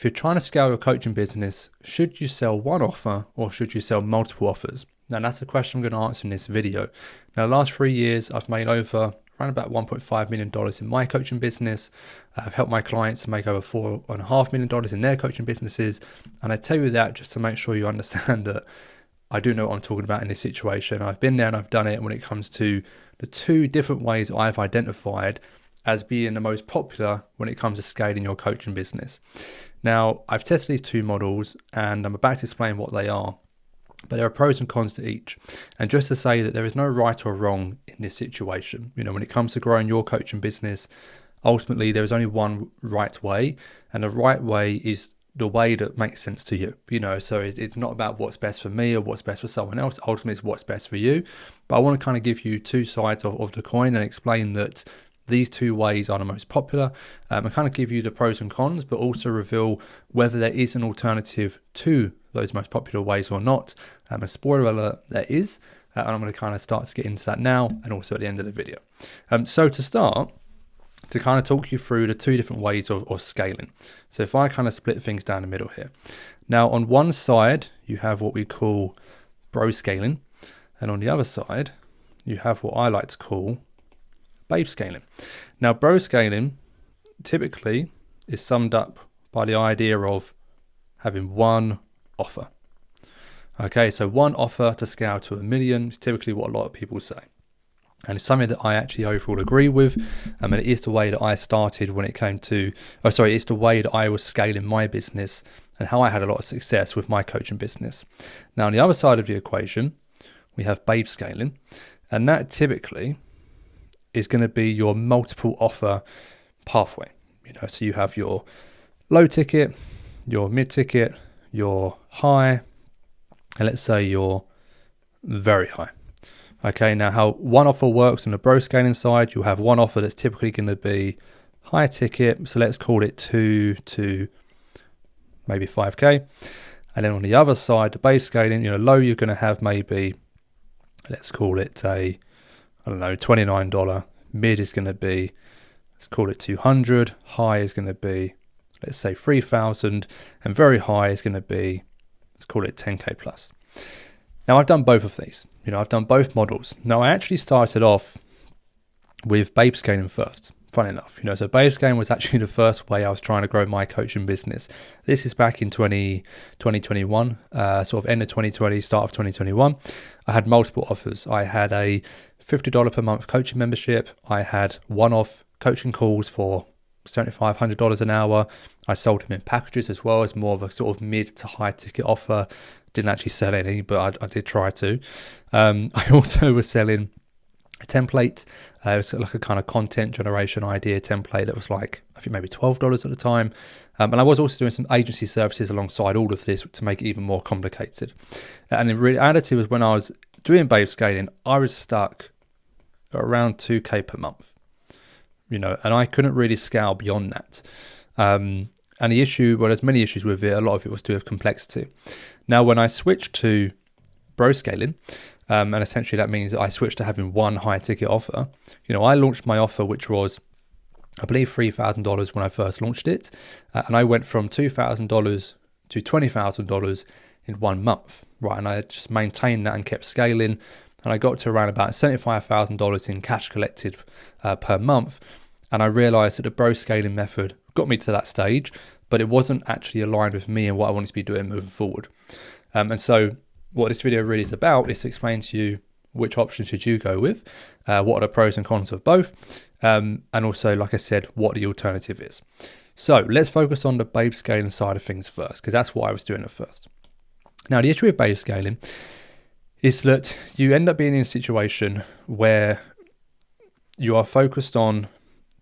if you're trying to scale your coaching business, should you sell one offer or should you sell multiple offers? Now that's the question I'm going to answer in this video. Now, the last 3 years, I've made over around about $1.5 million in my coaching business. I've helped my clients make over $4.5 million in their coaching businesses. And I tell you that just to make sure you understand that I do know what I'm talking about in this situation. I've been there and I've done it when it comes to the two different ways I've identified as being the most popular when it comes to scaling your coaching business. Now, I've tested these two models and I'm about to explain what they are, but there are pros and cons to each. And just to say that there is no right or wrong in this situation. When it comes to growing your coaching business, ultimately there is only one right way, and the right way is the way that makes sense to you. So it's not about what's best for me or what's best for someone else. Ultimately, it's what's best for you. But I want to kind of give you two sides of the coin and explain that these two ways are the most popular, and kind of give you the pros and cons, but also reveal whether there is an alternative to those most popular ways or not. A spoiler alert, there is, and I'm going to kind of start to get into that now and also at the end of the video. So to start, to kind of talk you through the two different ways of scaling. So if I kind of split things down the middle here. Now on one side, you have what we call bro scaling, and on the other side, you have what I like to call babe scaling. Now, bro scaling typically is summed up by the idea of having one offer. Okay, so one offer to scale to 1 million is typically what a lot of people say. And it's something that I actually overall agree with. And it is the way that I started when it came to, it's the way that I was scaling my business and how I had a lot of success with my coaching business. Now, on the other side of the equation, we have babe scaling, and that typically is going to be your multiple offer pathway. So you have your low ticket, your mid ticket, your high, and let's say your very high. Okay, now how one offer works on the bro scaling side, you'll have one offer that's typically going to be high ticket, so let's call it 2 to maybe 5K. And then on the other side, the babe scaling, low, you're going to have maybe, let's call it $29. Mid is going to be, let's call it 200. High is going to be, let's say 3,000, and very high is going to be, let's call it 10K plus. Now I've done both of these. I've done both models. Now I actually started off with babe scaling first, fun enough. So babe scaling was actually the first way I was trying to grow my coaching business. This is back in 2021, sort of end of 2020, start of 2021. I had multiple offers. I had a $50 per month coaching membership. I had one-off coaching calls for $7,500, $100 an hour. I sold them in packages as well as more of a sort of mid to high ticket offer. Didn't actually sell any, but I did try to. I also was selling a template. It was like a kind of content generation idea template that was like, I think maybe $12 at the time. And I was also doing some agency services alongside all of this to make it even more complicated. And the reality was when I was doing babe scaling, I was stuck at around 2K per month, and I couldn't really scale beyond that. And the issue, well, there's many issues with it. A lot of it was to do with complexity. Now, when I switched to bro scaling, and essentially that means that I switched to having one high ticket offer. I launched my offer, which was, I believe, $3,000 when I first launched it. And I went from $2,000 to $20,000 in 1 month, right? And I just maintained that and kept scaling. And I got to around about $75,000 in cash collected per month. And I realized that the bro scaling method got me to that stage, but it wasn't actually aligned with me and what I wanted to be doing moving forward. And so what this video really is about is to explain to you which option should you go with, what are the pros and cons of both, and also, like I said, what the alternative is. So let's focus on the babe scaling side of things first, because that's what I was doing at first. Now, the issue with babe scaling is that you end up being in a situation where you are focused on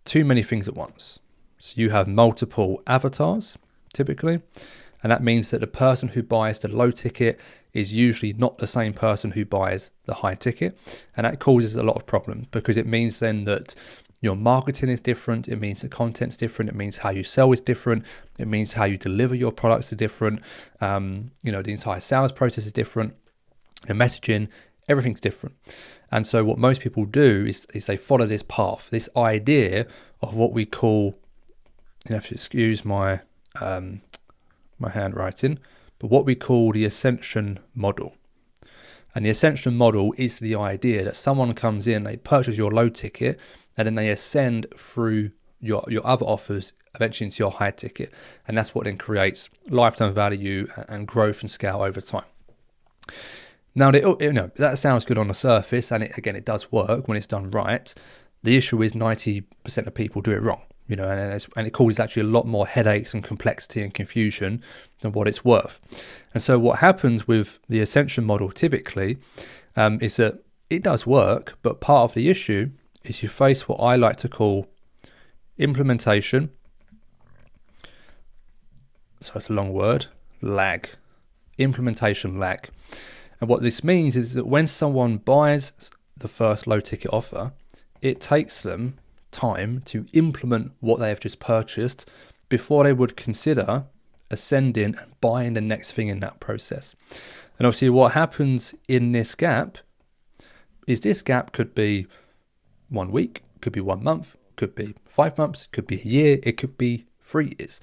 too many things at once. So you have multiple avatars, typically, and that means that the person who buys the low ticket is usually not the same person who buys the high ticket, and that causes a lot of problems because it means then that your marketing is different, it means the content's different, it means how you sell is different, it means how you deliver your products are different, the entire sales process is different, the messaging, everything's different. And so what most people do is they follow this path, this idea of what we call, you have to excuse my my handwriting, but what we call the ascension model. And the ascension model is the idea that someone comes in, they purchase your low ticket, and then they ascend through your other offers eventually into your high ticket. And that's what then creates lifetime value and growth and scale over time. Now, that sounds good on the surface, and it does work when it's done right. The issue is 90% of people do it wrong, and it causes actually a lot more headaches and complexity and confusion than what it's worth. And so what happens with the ascension model typically is that it does work, but part of the issue is you face what I like to call implementation. So it's a long word, lag, implementation lag. And what this means is that when someone buys the first low ticket offer, it takes them time to implement what they have just purchased before they would consider ascending and buying the next thing in that process. And obviously what happens in this gap is this gap could be 1 week, could be 1 month, could be 5 months, could be a year, it could be 3 years.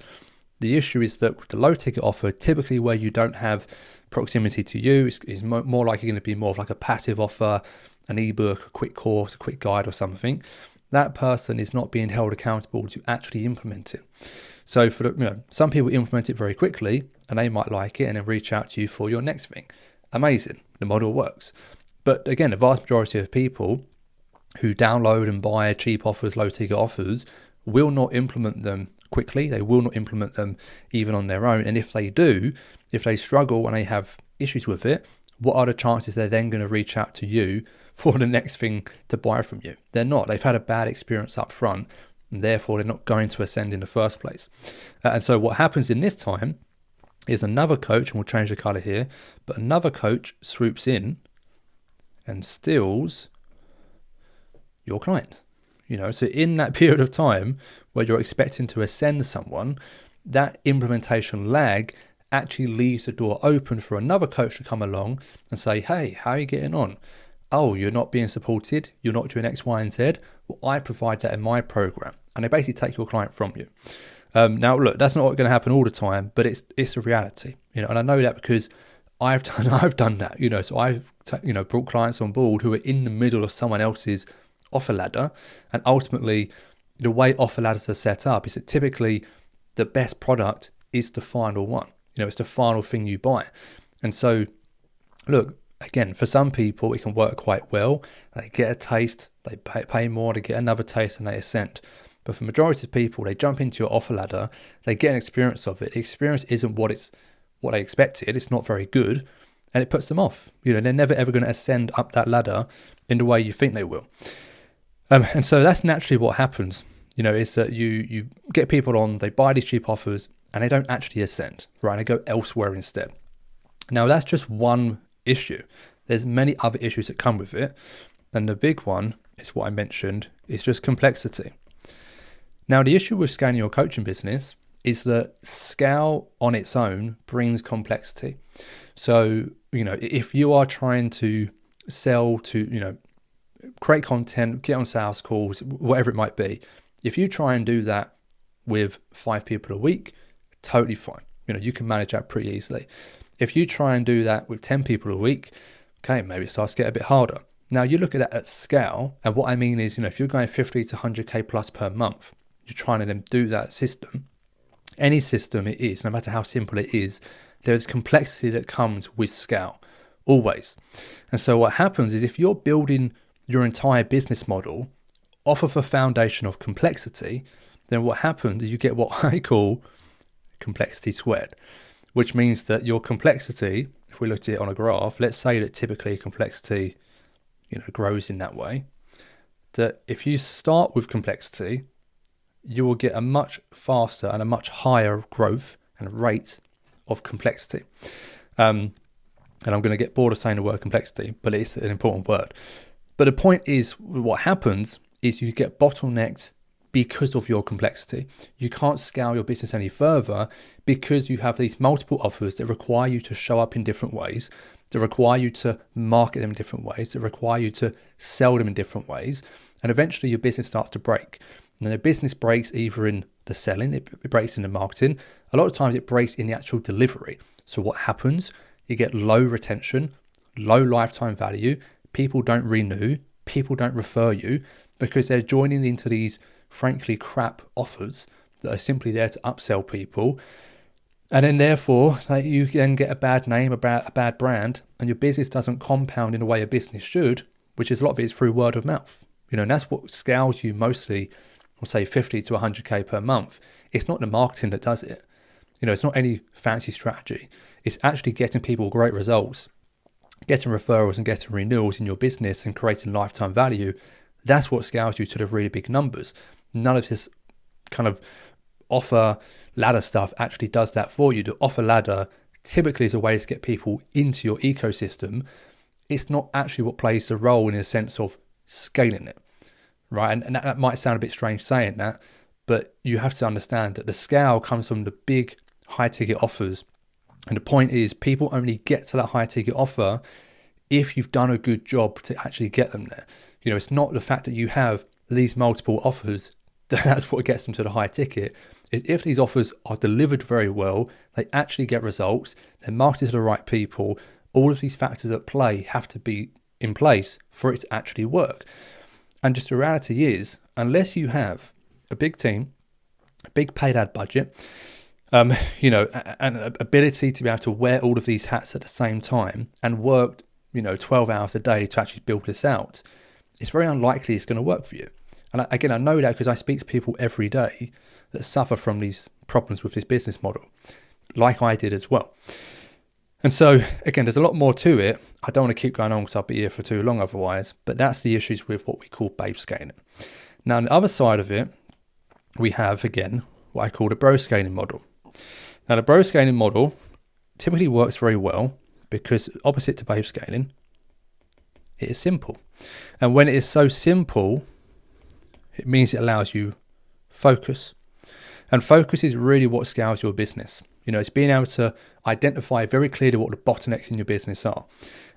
The issue is that with the low ticket offer, typically where you don't have proximity to you, is more likely going to be more of like a passive offer, an ebook, a quick course, a quick guide or something. That person is not being held accountable to actually implement it. So some people implement it very quickly and they might like it and then reach out to you for your next thing. Amazing, the model works. But again, the vast majority of people who download and buy cheap offers, low ticket offers, will not implement them quickly. They will not implement them even on their own. And if they do, if they struggle and they have issues with it, what are the chances they're then going to reach out to you for the next thing to buy from you? They're not. They've had a bad experience up front, and therefore they're not going to ascend in the first place. And so what happens in this time is another coach, and we'll change the color here, but another coach swoops in and steals your client. So in that period of time where you're expecting to ascend someone, that implementation lag actually leaves the door open for another coach to come along and say, hey, how are you getting on? Oh, you're not being supported, you're not doing X, Y, and Z. Well, I provide that in my program. And they basically take your client from you. Now, look, that's not going to happen all the time, but it's a reality. And I know that because I've done that. So I've brought clients on board who are in the middle of someone else's offer ladder, and ultimately the way offer ladders are set up is that typically the best product is the final one. It's the final thing you buy. And so look, again, for some people it can work quite well. They get a taste, they pay more to get another taste, and they ascend. But for majority of people, they jump into your offer ladder, they get an experience of it. The experience isn't what they expected. It's not very good, and it puts them off. They're never ever going to ascend up that ladder in the way you think they will. And so that's naturally what happens, is that you get people on, they buy these cheap offers and they don't actually ascend, right? They go elsewhere instead. Now that's just one issue. There's many other issues that come with it. And the big one is what I mentioned, is just complexity. Now the issue with scaling your coaching business is that scale on its own brings complexity. So, if you are trying to sell to, create content, get on sales calls, whatever it might be. If you try and do that with 5 people a week, totally fine. You can manage that pretty easily. If you try and do that with 10 people a week, okay, maybe it starts to get a bit harder. Now you look at that at scale, and what I mean is, if you're going 50 to 100K plus per month, you're trying to then do that system. Any system it is, no matter how simple it is, there's complexity that comes with scale, always. And so what happens is if you're building your entire business model off of a foundation of complexity, then what happens is you get what I call complexity squared, which means that your complexity, if we looked at it on a graph, let's say that typically complexity, grows in that way, that if you start with complexity, you will get a much faster and a much higher growth and rate of complexity. And I'm going to get bored of saying the word complexity, but it's an important word. But the point is, what happens is you get bottlenecked because of your complexity. You can't scale your business any further because you have these multiple offers that require you to show up in different ways, that require you to market them in different ways, that require you to sell them in different ways. And eventually your business starts to break. And then the business breaks either in the selling, it breaks in the marketing, A lot of times it breaks in the actual delivery. So what happens? You get low retention, low lifetime value. People don't renew. People don't refer you because they're joining into these frankly crap offers that are simply there to upsell people. And then therefore you then get a bad name, a bad brand, and your business doesn't compound in the way a business should, which is a lot of it is through word of mouth. And that's what scales you mostly, I'll say 50 to 100K per month. It's not the marketing that does it. It's not any fancy strategy. It's actually getting people great results, getting referrals and getting renewals in your business and creating lifetime value. That's what scales you to the really big numbers. None of this kind of offer ladder stuff actually does that for you. The offer ladder typically is a way to get people into your ecosystem. It's not actually what plays the role in a sense of scaling it, right? And that might sound a bit strange saying that, but you have to understand that the scale comes from the big high ticket offers. And the point is, people only get to that high ticket offer if you've done a good job to actually get them there. It's not the fact that you have these multiple offers that's what gets them to the high ticket. Is if these offers are delivered very well, they actually get results, they're marketed to the right people, all of these factors at play have to be in place for it to actually work. And just the reality is, unless you have a big team, a big paid ad budget, an ability to be able to wear all of these hats at the same time and work, 12 hours a day to actually build this out, it's very unlikely it's going to work for you. And again, I know that because I speak to people every day that suffer from these problems with this business model, like I did as well. And so, again, there's a lot more to it. I don't want to keep going on because I'll be here for too long otherwise, but that's the issues with what we call babe scaling. Now, on the other side of it, we have, again, what I call the bro scaling model. Now, the bro scaling model typically works very well because opposite to babe scaling, it is simple. And when it is so simple, it means it allows you focus. And focus is really what scales your business. It's being able to identify very clearly what the bottlenecks in your business are.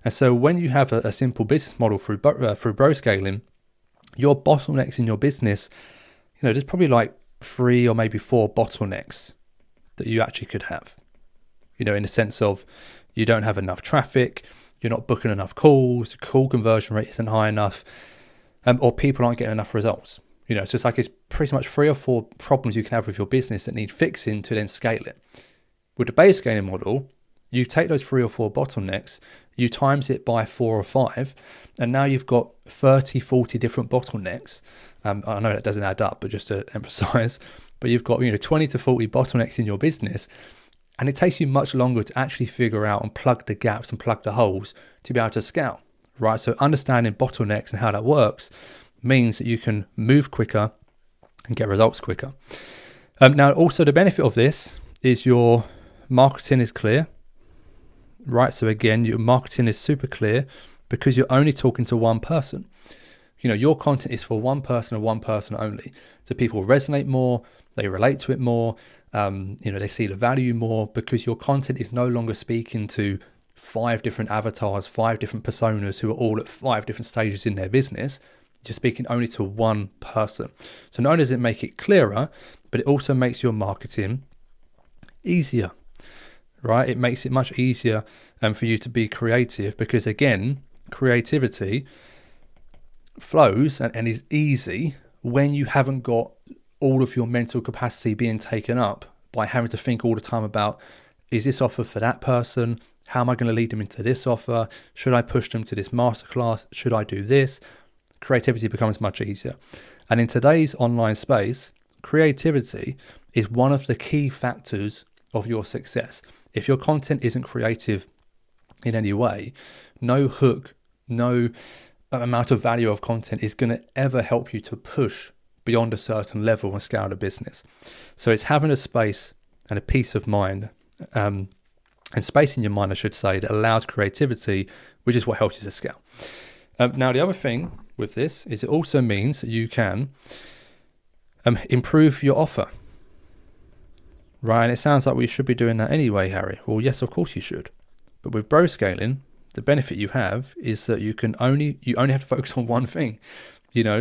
And so when you have a simple business model through bro scaling, your bottlenecks in your business, there's probably like 3 or maybe 4 bottlenecks that you actually could have. In the sense of you don't have enough traffic, you're not booking enough calls, the call conversion rate isn't high enough, or people aren't getting enough results. So it's pretty much 3 or 4 problems you can have with your business that need fixing to then scale it. With the base scaling model, you take those 3 or 4 bottlenecks, you times it by 4 or 5, and now you've got 30, 40 different bottlenecks. I know that doesn't add up, but just to emphasize, but you've got 20 to 40 bottlenecks in your business, and it takes you much longer to actually figure out and plug the gaps and plug the holes to be able to scale, right? So understanding bottlenecks and how that works means that you can move quicker and get results quicker. Now, also the benefit of this is your marketing is clear, right? So again, your marketing is super clear because you're only talking to one person. Your content is for one person and one person only. So people resonate more, they relate to it more, they see the value more because your content is no longer speaking to 5 different avatars, 5 different personas who are all at 5 different stages in their business. You're speaking only to one person. So not only does it make it clearer, but it also makes your marketing easier, right? It makes it much easier for you to be creative because, again, creativity flows and is easy when you haven't got all of your mental capacity being taken up by having to think all the time about, is this offer for that person? How am I going to lead them into this offer? Should I push them to this masterclass? Should I do this? Creativity becomes much easier. And in today's online space, creativity is one of the key factors of your success. If your content isn't creative in any way, no hook, no amount of value of content is going to ever help you to push beyond a certain level and scale the business. So it's having a space and a peace of mind, and space in your mind, I should say, that allows creativity, which is what helps you to scale. Now, the other thing with this is it also means that you can improve your offer, right? And it sounds like we should be doing that anyway, Harry. Well, yes, of course you should. But with bro scaling, the benefit you have is that you only have to focus on one thing,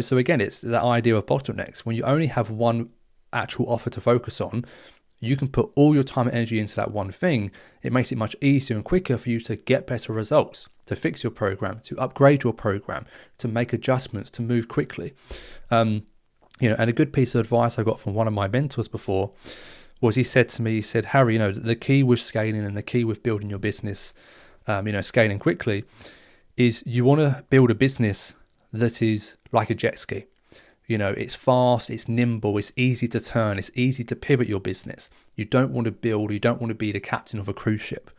So again, it's that idea of bottlenecks. When you only have one actual offer to focus on, you can put all your time and energy into that one thing. It makes it much easier and quicker for you to get better results, to fix your program, to upgrade your program, to make adjustments, to move quickly. And a good piece of advice I got from one of my mentors before was he said to me, Harry, the key with scaling and the key with building your business, scaling quickly, is you want to build a business that is like a jet ski. It's fast, it's nimble, it's easy to turn, it's easy to pivot your business. You don't want to be the captain of a cruise ship,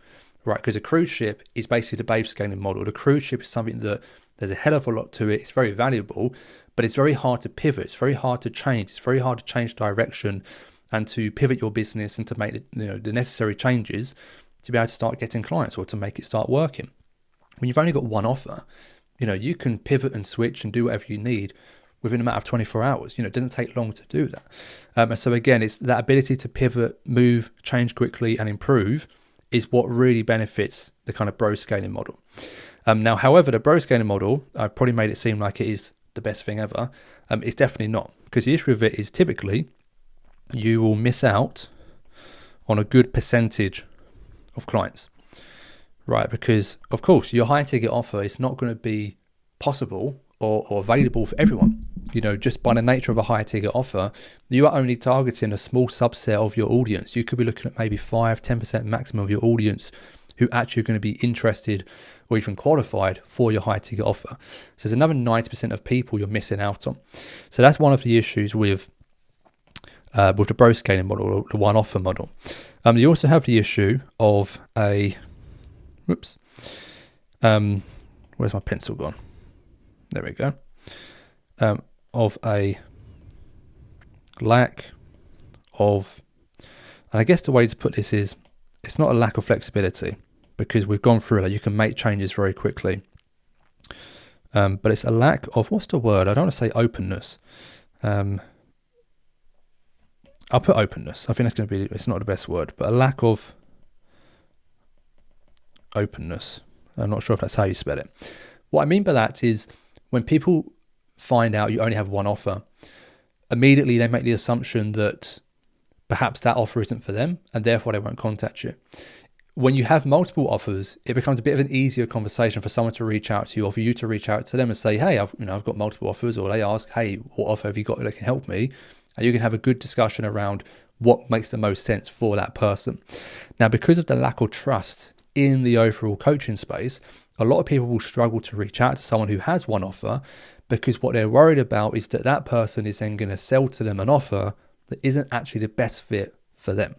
right? Because a cruise ship is basically the babe scaling model. The cruise ship is something that there's a hell of a lot to it. It's very valuable, but it's very hard to pivot. It's very hard to change. It's very hard to change direction and to pivot your business and to make the necessary changes to be able to start getting clients or to make it start working. When you've only got one offer, you can pivot and switch and do whatever you need within a matter of 24 hours. It doesn't take long to do that. And so again, it's that ability to pivot, move, change quickly and improve is what really benefits the kind of bro scaling model. Now, however, the bro scaling model, I've probably made it seem like it is the best thing ever. It's definitely not, because the issue with it is typically you will miss out on a good percentage of clients, right? Because of course your high ticket offer is not going to be possible or available for everyone. Just by the nature of a high ticket offer, you are only targeting a small subset of your audience. You could be looking at maybe 5-10% maximum of your audience who actually are going to be interested or even qualified for your high ticket offer. So there's another 90% of people you're missing out on. So that's one of the issues with the bro scaling model, or the one offer model. You also have the issue of where's my pencil gone? There we go. Of a lack of, and I guess the way to put this is, it's not a lack of flexibility, because we've gone through that. You can make changes very quickly. But it's a lack of, what's the word? I don't want to say openness. I'll put openness. I think that's going to be, it's not the best word, but a lack of openness. I'm not sure if that's how you spell it. What I mean by that is when people find out you only have one offer, immediately they make the assumption that perhaps that offer isn't for them and therefore they won't contact you. When you have multiple offers, it becomes a bit of an easier conversation for someone to reach out to you, or for you to reach out to them and say, hey, I've got multiple offers, or they ask, hey, what offer have you got that can help me? And you can have a good discussion around what makes the most sense for that person. Now, because of the lack of trust in the overall coaching space, a lot of people will struggle to reach out to someone who has one offer, because what they're worried about is that that person is then going to sell to them an offer that isn't actually the best fit for them.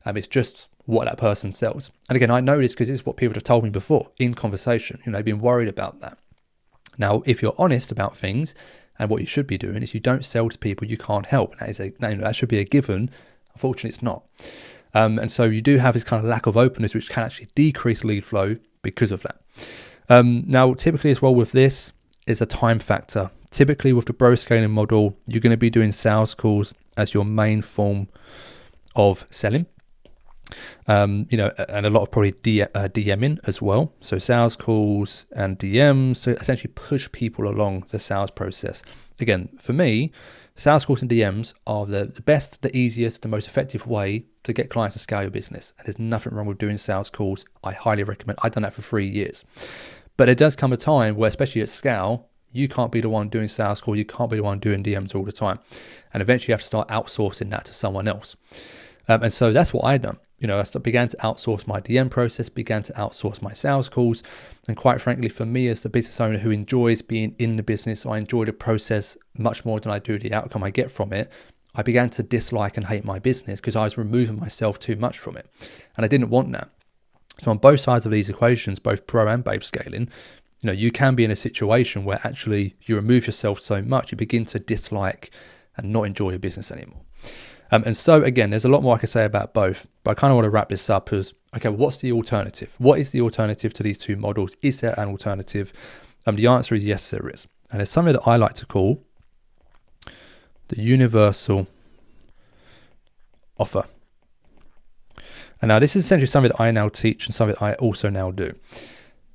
It's just what that person sells. And again, I know this because this is what people have told me before in conversation. They've been worried about that. Now, if you're honest about things, and what you should be doing is you don't sell to people you can't help. That should be a given. Unfortunately, it's not. And so you do have this kind of lack of openness, which can actually decrease lead flow because of that. Now, typically as well with this is a time factor. Typically with the bro scaling model, you're going to be doing sales calls as your main form of selling. And a lot of probably DMing as well. So sales calls and DMs to essentially push people along the sales process. Again, for me, sales calls and DMs are the best, the easiest, the most effective way to get clients to scale your business. And there's nothing wrong with doing sales calls. I highly recommend. I've done that for 3 years. But it does come a time where, especially at scale, you can't be the one doing sales calls. You can't be the one doing DMs all the time. And eventually you have to start outsourcing that to someone else. And so that's what I done. I began to outsource my DM process, began to outsource my sales calls. And quite frankly, for me as the business owner who enjoys being in the business, I enjoy the process much more than I do the outcome I get from it. I began to dislike and hate my business because I was removing myself too much from it. And I didn't want that. So on both sides of these equations, both pro and babe scaling, you can be in a situation where actually you remove yourself so much, you begin to dislike and not enjoy your business anymore. And so again, there's a lot more I can say about both, but I kind of want to wrap this up as, okay, what's the alternative? What is the alternative to these two models? Is there an alternative? The answer is yes, there is. And it's something that I like to call the universal offer. And now this is essentially something that I now teach and something that I also now do.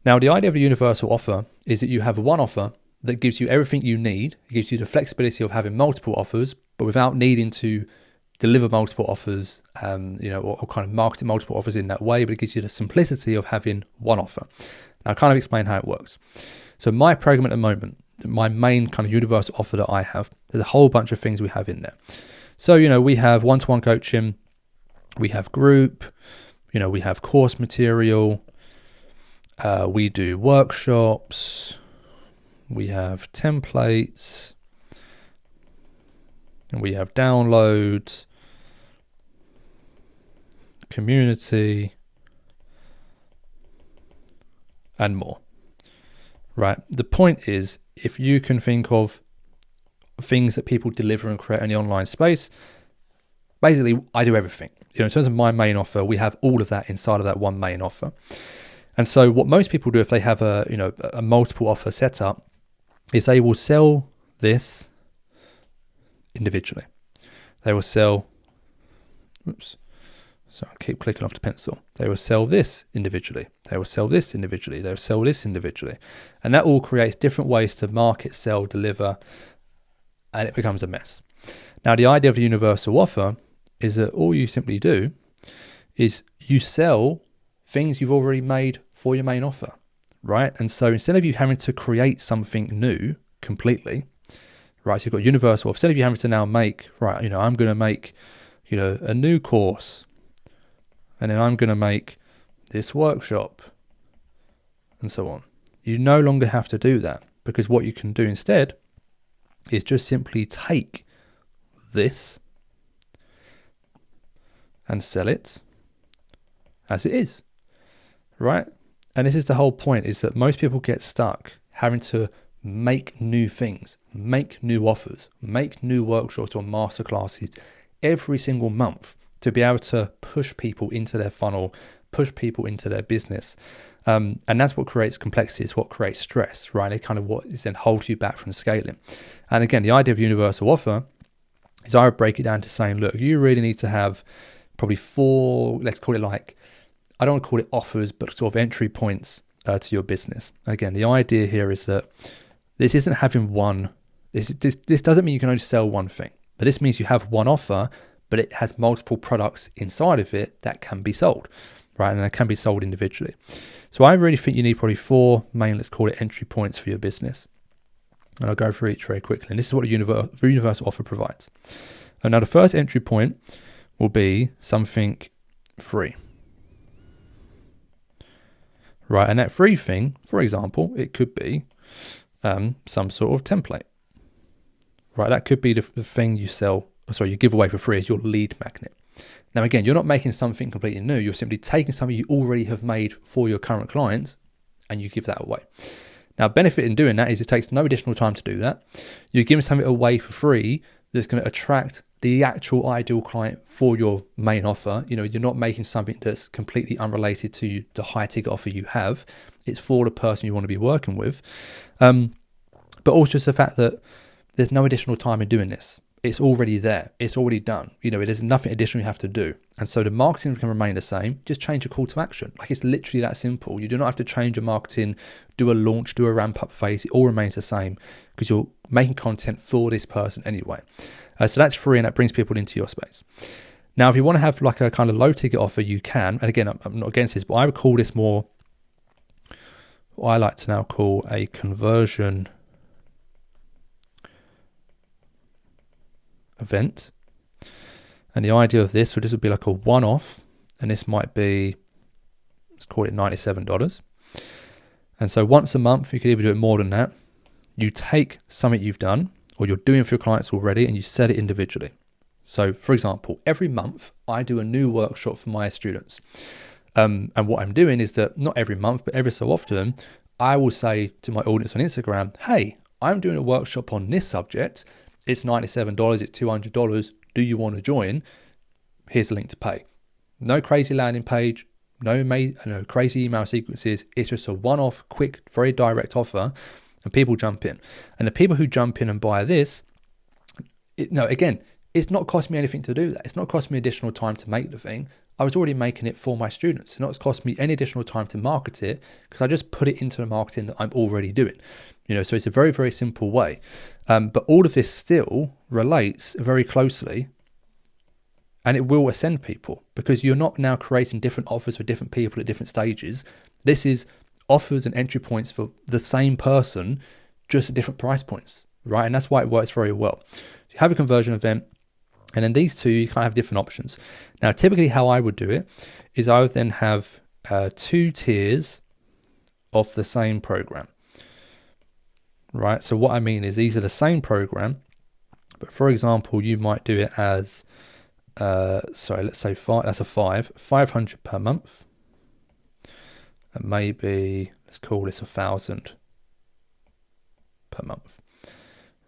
Now, the idea of a universal offer is that you have one offer that gives you everything you need. It gives you the flexibility of having multiple offers, but without needing to deliver multiple offers, or kind of market multiple offers in that way, but it gives you the simplicity of having one offer. Now, I'll kind of explain how it works. So my program at the moment, my main kind of universal offer that I have, there's a whole bunch of things we have in there. So, we have one-to-one coaching, we have group, we have course material, we do workshops, we have templates, and we have downloads, community, and more. Right. The point is, if you can think of things that people deliver and create in the online space, basically I do everything. In terms of my main offer, we have all of that inside of that one main offer. And so what most people do if they have a multiple offer setup is they will sell this individually. They will sell, so I keep clicking off the pencil. They will sell this individually. They will sell this individually. They will sell this individually. And that all creates different ways to market, sell, deliver, and it becomes a mess. Now, the idea of the universal offer is that all you simply do is you sell things you've already made for your main offer, right? And so instead of you having to create something new completely, right? So you've got universal, instead of you having to now make, right, I'm going to make, a new course, and then I'm going to make this workshop, and so on. You no longer have to do that, because what you can do instead is just simply take this and sell it as it is, right? And this is the whole point, is that most people get stuck having to make new things, make new offers, make new workshops or masterclasses every single month to be able to push people into their funnel, push people into their business. And that's what creates complexity. It's what creates stress, right? It kind of what is then holds you back from scaling. And again, the idea of universal offer is I would break it down to saying, look, you really need to have probably 4, let's call it I don't want to call it offers, but sort of entry points to your business. Again, the idea here is that this isn't having one, this doesn't mean you can only sell one thing, but this means you have one offer, but it has multiple products inside of it that can be sold, right? And that can be sold individually. So I really think you need probably 4 main, let's call it entry points for your business. And I'll go through each very quickly. And this is what a universal offer provides. And now the first entry point will be something free. Right, and that free thing, for example, it could be some sort of template. Right, that could be the thing you give away for free as your lead magnet. Now, again, you're not making something completely new. You're simply taking something you already have made for your current clients and you give that away. Now, benefit in doing that is it takes no additional time to do that. You're giving something away for free that's going to attract the actual ideal client for your main offer. You're not making something that's completely unrelated to the high ticket offer you have. It's for the person you want to be working with. But also just the fact that there's no additional time in doing this. It's already there. It's already done. There's nothing additional you have to do. And so the marketing can remain the same. Just change your call to action. It's literally that simple. You do not have to change your marketing, do a launch, do a ramp up phase. It all remains the same because you're making content for this person anyway. So that's free and that brings people into your space. Now, if you want to have a kind of low ticket offer, you can. And again, I'm not against this, but I would call this more, what I like to now call a conversion event. And the idea of this would be like a one-off, and this might be, let's call it $97. And so once a month, you could even do it more than that. You take something you've done or you're doing for your clients already and you set it individually. So for example, every month I do a new workshop for my students. And what I'm doing is that not every month, but every so often, I will say to my audience on Instagram, hey, I'm doing a workshop on this subject. It's $97, it's $200. Do you want to join? Here's the link to pay. No crazy landing page, no crazy email sequences. It's just a one-off, quick, very direct offer, and people jump in. And the people who jump in and buy this, again, it's not cost me anything to do that. It's not cost me additional time to make the thing. I was already making it for my students. It's not cost me any additional time to market it because I just put it into the marketing that I'm already doing. So it's a very, very simple way. But all of this still relates very closely and it will ascend people, because you're not now creating different offers for different people at different stages. This is offers and entry points for the same person, just at different price points, right? And that's why it works very well. You have a conversion event, and then these two, you kind of have different options. Now, typically how I would do it is I would then have 2 tiers of the same program, right? So what I mean is these are the same program, but for example, you might do it as, let's say that's a 500 per month. And maybe let's call this 1,000 per month.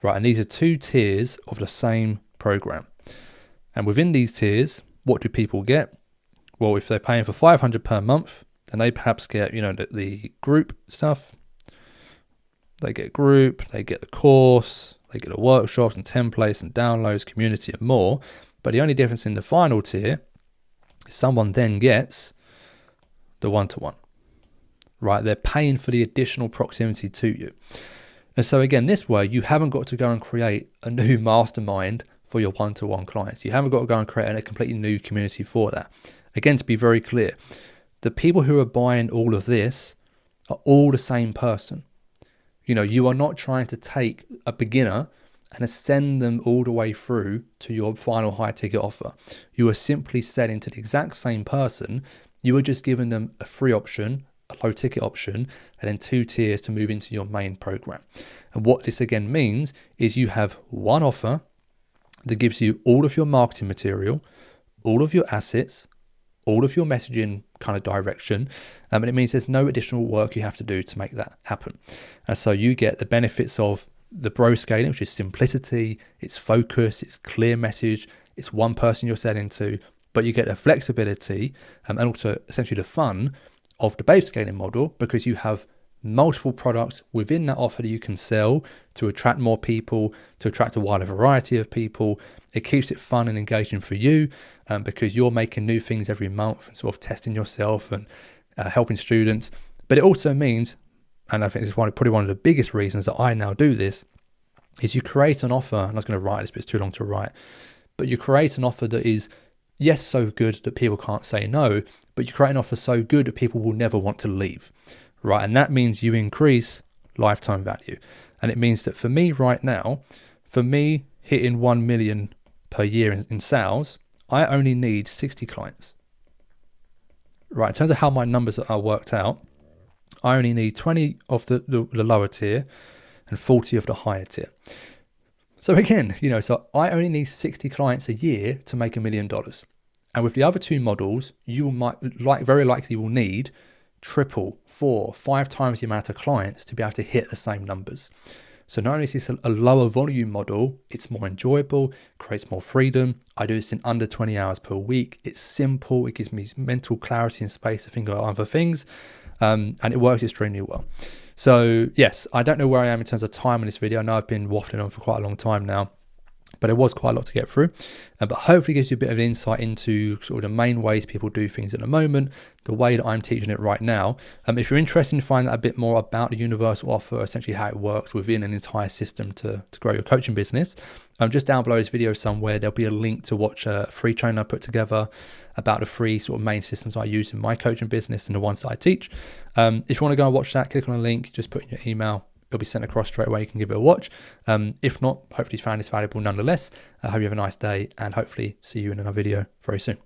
Right, and these are 2 tiers of the same program. And within these tiers, what do people get? Well, if they're paying for 500 per month, then they perhaps get, the group stuff. They get group, they get the course, they get the workshops and templates and downloads, community and more. But the only difference in the final tier is someone then gets the one-to-one, right? They're paying for the additional proximity to you. And so again, this way, you haven't got to go and create a new mastermind for your one-to-one clients. You haven't got to go and create a completely new community for that. Again, to be very clear, the people who are buying all of this are all the same person. You are not trying to take a beginner and ascend them all the way through to your final high ticket offer. You are simply selling to the exact same person. You are just giving them a free option, a low ticket option, and then 2 tiers to move into your main program. And what this again means is you have one offer that gives you all of your marketing material, all of your assets, all of your messaging kind of direction, and it means there's no additional work you have to do to make that happen. And so you get the benefits of the bro scaling, which is simplicity, it's focus, it's clear message, it's one person you're selling to, but you get the flexibility and also essentially the fun of the babe scaling model, because you have multiple products within that offer that you can sell to attract more people, to attract a wider variety of people. It keeps it fun and engaging for you because you're making new things every month and sort of testing yourself and helping students. But it also means, and I think this is probably one of the biggest reasons that I now do this, is you create an offer, and I was going to write this, but it's too long to write, but you create an offer that is, yes, so good that people can't say no, but you create an offer so good that people will never want to leave, right? And that means you increase lifetime value. And it means that for me right now, for me hitting 1 million per year in sales, I only need 60 clients, right? In terms of how my numbers are worked out, I only need 20 of the lower tier and 40 of the higher tier. So again, so I only need 60 clients a year to make $1 million. And with the other 2 models, you very likely will need 3, 4, 5 times the amount of clients to be able to hit the same numbers. So not only is this a lower volume model, it's more enjoyable, creates more freedom. I do this in under 20 hours per week. It's simple. It gives me mental clarity and space to think about other things. And it works extremely well. So yes, I don't know where I am in terms of time in this video. I know I've been waffling on for quite a long time now, but it was quite a lot to get through. But hopefully it gives you a bit of an insight into sort of the main ways people do things at the moment, the way that I'm teaching it right now. If you're interested in finding out a bit more about the universal offer, essentially how it works within an entire system to grow your coaching business, just down below this video somewhere, there'll be a link to watch a free training I put together about the 3 sort of main systems I use in my coaching business and the ones that I teach. If you want to go and watch that, click on a link, just put in your email. It'll be sent across straight away. You can give it a watch. If not, hopefully you found this valuable nonetheless. I hope you have a nice day and hopefully see you in another video very soon.